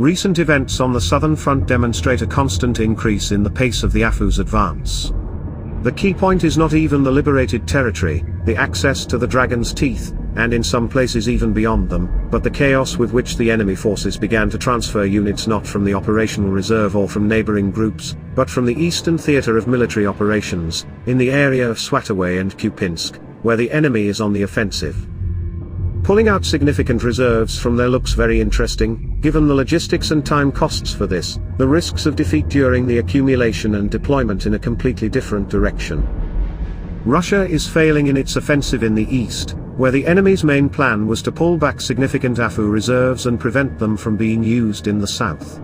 Recent events on the southern front demonstrate a constant increase in the pace of the AFU's advance. The key point is not even the liberated territory, the access to the Dragon's Teeth, and in some places even beyond them, but the chaos with which the enemy forces began to transfer units not from the operational reserve or from neighboring groups, but from the eastern theater of military operations, in the area of Swatoway and Kupinsk, where the enemy is on the offensive. Pulling out significant reserves from there looks very interesting, given the logistics and time costs for this, the risks of defeat during the accumulation and deployment in a completely different direction. Russia is failing in its offensive in the east, where the enemy's main plan was to pull back significant AFU reserves and prevent them from being used in the south.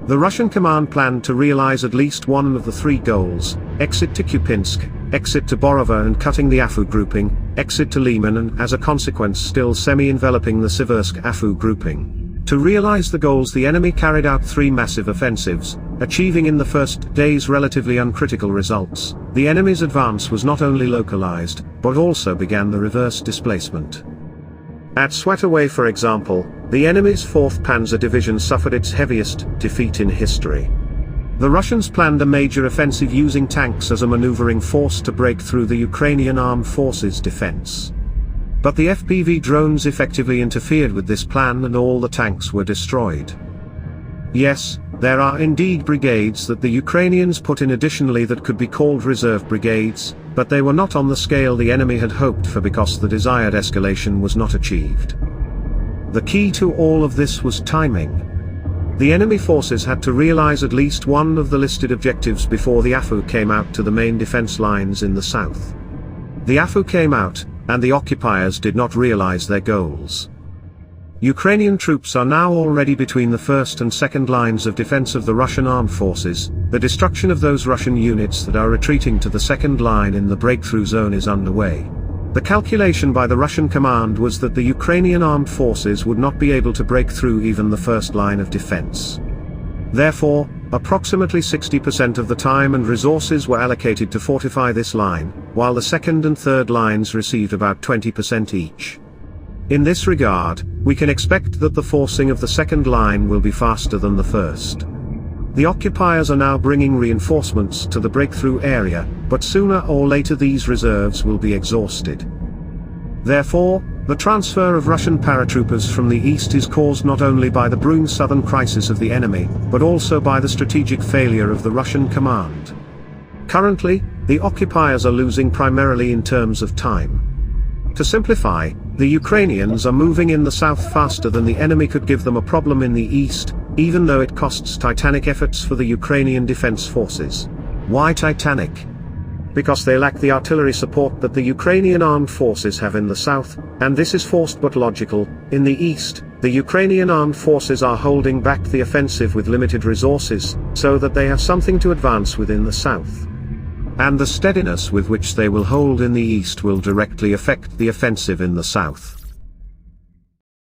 The Russian command planned to realize at least one of the three goals: exit to Kupinsk, exit to Borova and cutting the AFU grouping, exit to Liman and as a consequence still semi-enveloping the Siversk AFU grouping. To realize the goals, the enemy carried out three massive offensives, achieving in the first days relatively uncritical results. The enemy's advance was not only localized, but also began the reverse displacement. At Swatoway, for example, the enemy's 4th Panzer Division suffered its heaviest defeat in history. The Russians planned a major offensive using tanks as a maneuvering force to break through the Ukrainian armed forces' defense. But the FPV drones effectively interfered with this plan and all the tanks were destroyed. Yes, there are indeed brigades that the Ukrainians put in additionally that could be called reserve brigades, but they were not on the scale the enemy had hoped for because the desired escalation was not achieved. The key to all of this was timing. The enemy forces had to realize at least one of the listed objectives before the AFU came out to the main defense lines in the south. The AFU came out, and the occupiers did not realize their goals. Ukrainian troops are now already between the first and second lines of defense of the Russian armed forces. The destruction of those Russian units that are retreating to the second line in the breakthrough zone is underway. The calculation by the Russian command was that the Ukrainian armed forces would not be able to break through even the first line of defense. Therefore, approximately 60% of the time and resources were allocated to fortify this line, while the second and third lines received about 20% each. In this regard, we can expect that the forcing of the second line will be faster than the first. The occupiers are now bringing reinforcements to the breakthrough area, but sooner or later these reserves will be exhausted. Therefore, the transfer of Russian paratroopers from the east is caused not only by the brewing southern crisis of the enemy, but also by the strategic failure of the Russian command. Currently, the occupiers are losing primarily in terms of time. To simplify, the Ukrainians are moving in the south faster than the enemy could give them a problem in the east, even though it costs titanic efforts for the Ukrainian defense forces. Why titanic? Because they lack the artillery support that the Ukrainian armed forces have in the south, and this is forced but logical. In the east, the Ukrainian armed forces are holding back the offensive with limited resources, so that they have something to advance with in the south. And the steadiness with which they will hold in the east will directly affect the offensive in the south.